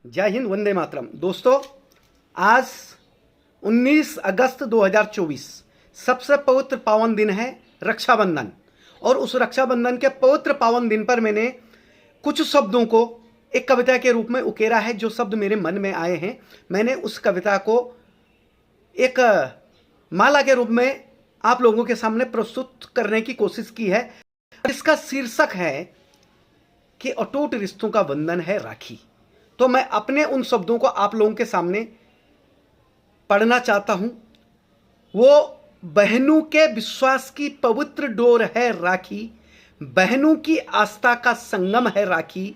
जय हिंद, वंदे मातरम। दोस्तों, आज 19 अगस्त 2024 सबसे पवित्र पावन दिन है रक्षाबंधन। और उस रक्षाबंधन के पवित्र पावन दिन पर मैंने कुछ शब्दों को एक कविता के रूप में उकेरा है। जो शब्द मेरे मन में आए हैं, मैंने उस कविता को एक माला के रूप में आप लोगों के सामने प्रस्तुत करने की कोशिश की है। इसका शीर्षक है कि अटूट रिश्तों का बंधन है राखी। तो मैं अपने उन शब्दों को आप लोगों के सामने पढ़ना चाहता हूं। वो बहनों के विश्वास की पवित्र डोर है राखी, बहनों की आस्था का संगम है राखी,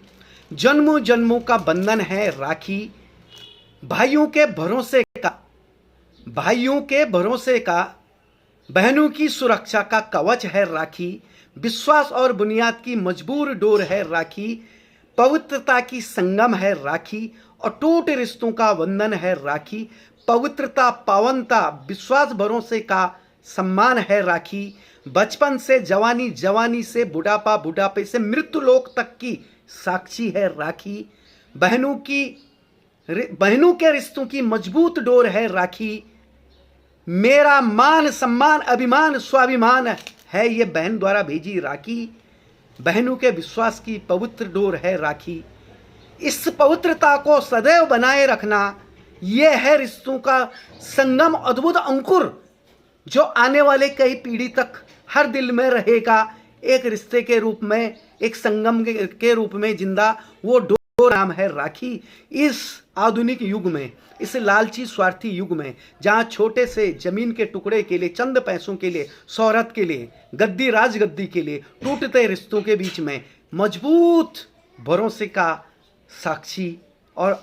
जन्मों जन्मों का बंधन है राखी, भाइयों के भरोसे का बहनों की सुरक्षा का कवच है राखी, विश्वास और बुनियाद की मजबूर डोर है राखी, पवित्रता की संगम है राखी, अटूट रिश्तों का बंधन है राखी, पवित्रता, पावनता, विश्वास, भरोसे का सम्मान है राखी, बचपन से जवानी, जवानी से बुढ़ापा, बुढ़ापे से मृत्यु लोक तक की साक्षी है राखी, बहनों के रिश्तों की मजबूत डोर है राखी, मेरा मान, सम्मान, अभिमान, स्वाभिमान है ये बहन द्वारा भेजी राखी, बहनों के विश्वास की पवित्र डोर है राखी। इस पवित्रता को सदैव बनाए रखना, यह है रिश्तों का संगम, अद्भुत अंकुर जो आने वाले कई पीढ़ी तक हर दिल में रहेगा। एक रिश्ते के रूप में, एक संगम के रूप में जिंदा वो डोर नाम है राखी। इस आधुनिक युग में, इस लालची स्वार्थी युग में, जहां छोटे से जमीन के टुकड़े के लिए, चंद पैसों के लिए, शोहरत के लिए, गद्दी राजगद्दी के लिए टूटते रिश्तों के बीच में मजबूत भरोसे का साक्षी और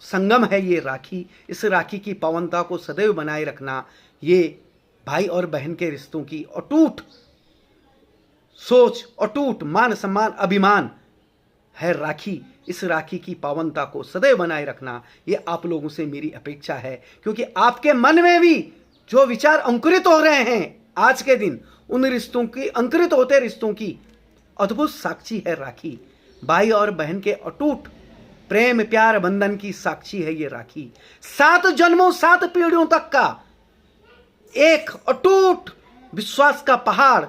संगम है ये राखी। इस राखी की पावनता को सदैव बनाए रखना, ये भाई और बहन के रिश्तों की अटूट सोच, अटूट मान, सम्मान, अभिमान है राखी। इस राखी की पावनता को सदैव बनाए रखना, ये आप लोगों से मेरी अपेक्षा है, क्योंकि आपके मन में भी जो विचार अंकुरित हो रहे हैं आज के दिन, उन रिश्तों की, अंकुरित होते रिश्तों की अद्भुत साक्षी है राखी। भाई और बहन के अटूट प्रेम, प्यार, बंधन की साक्षी है ये राखी। 7 जन्मों, 7 पीढ़ियों तक का एक अटूट विश्वास का पहाड़,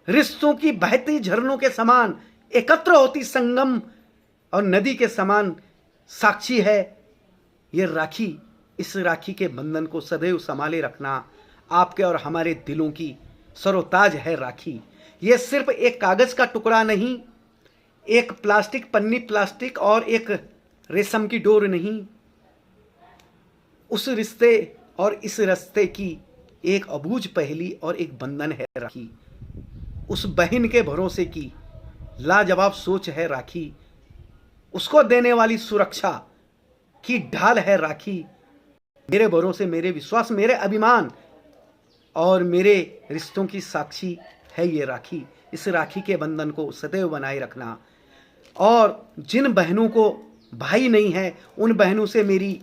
रिश्तों की बहती झरनों के समान, एकत्र होती संगम और नदी के समान साक्षी है ये राखी। इस राखी के बंधन को सदैव संभाले रखना आपके और हमारे दिलों की सरोताज है राखी। ये सिर्फ एक कागज का टुकड़ा नहीं, एक प्लास्टिक पन्नी, प्लास्टिक और एक रेशम की डोर नहीं, उस रिश्ते और इस रिश्ते की एक अबूझ पहेली और एक बंधन है राखी। उस बहन के भरोसे की लाजवाब सोच है राखी, उसको देने वाली सुरक्षा की ढाल है राखी। मेरे भरोसे, मेरे विश्वास, मेरे अभिमान और मेरे रिश्तों की साक्षी है ये राखी। इस राखी के बंधन को सदैव बनाए रखना। और जिन बहनों को भाई नहीं है, उन बहनों से मेरी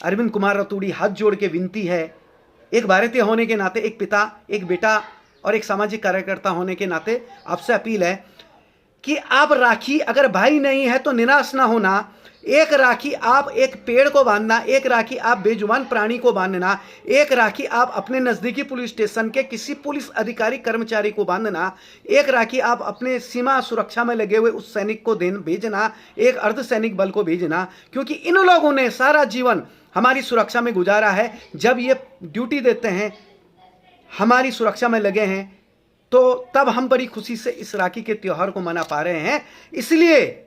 अरविंद कुमार रतूड़ी हाथ जोड़ के विनती है, एक भारतीय होने के नाते, एक पिता, एक बेटा और एक सामाजिक कार्यकर्ता होने के नाते आपसे अपील है कि आप राखी, अगर भाई नहीं है तो निराश ना होना। एक राखी आप एक पेड़ को बांधना, एक राखी आप बेजुबान प्राणी को बांधना, एक राखी आप अपने नज़दीकी पुलिस स्टेशन के किसी पुलिस अधिकारी, कर्मचारी को बांधना, एक राखी आप अपने सीमा सुरक्षा में लगे हुए उस सैनिक को भेजना, एक अर्धसैनिक बल को भेजना, क्योंकि इन लोगों ने सारा जीवन हमारी सुरक्षा में गुजारा है। जब ये ड्यूटी देते हैं, हमारी सुरक्षा में लगे हैं, तो तब हम बड़ी खुशी से इस राखी के त्योहार को मना पा रहे हैं। इसलिए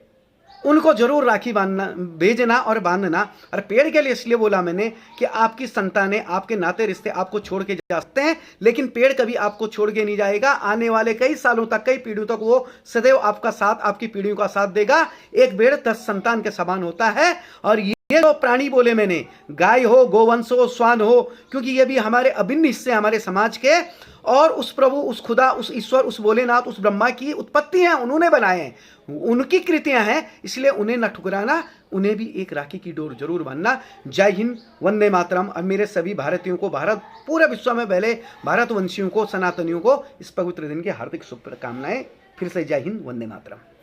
उनको जरूर राखी भेजना और बांधना। और पेड़ के लिए इसलिए बोला मैंने कि आपकी संतानें, आपके नाते रिश्ते आपको छोड़ के जा सकते हैं, लेकिन पेड़ कभी आपको छोड़ के नहीं जाएगा। आने वाले कई सालों तक, कई पीढ़ियों तक वो सदैव आपका साथ, आपकी पीढ़ियों का साथ देगा। एक पेड़ 10 संतान के समान होता है। और ये जो प्राणी बोले मैंने, गाय हो, गोवंश हो, श्वान हो, क्योंकि ये भी हमारे अभिन्न हिस्से, हमारे समाज के, और उस प्रभु, उस खुदा, उस ईश्वर, उस भोलेनाथ, उस ब्रह्मा की उत्पत्ति है, उन्होंने बनाए हैं, उनकी कृतियां हैं। इसलिए उन्हें न ठुकराना, उन्हें भी एक राखी की डोर जरूर बांधना। जय हिंद, वंदे मातरम। और मेरे सभी भारतीयों को, भारत, पूरे विश्व में पहले भारतवंशियों को, सनातनियों को इस पवित्र दिन की हार्दिक शुभकामनाएं। फिर से जय हिंद, वंदे मातरम।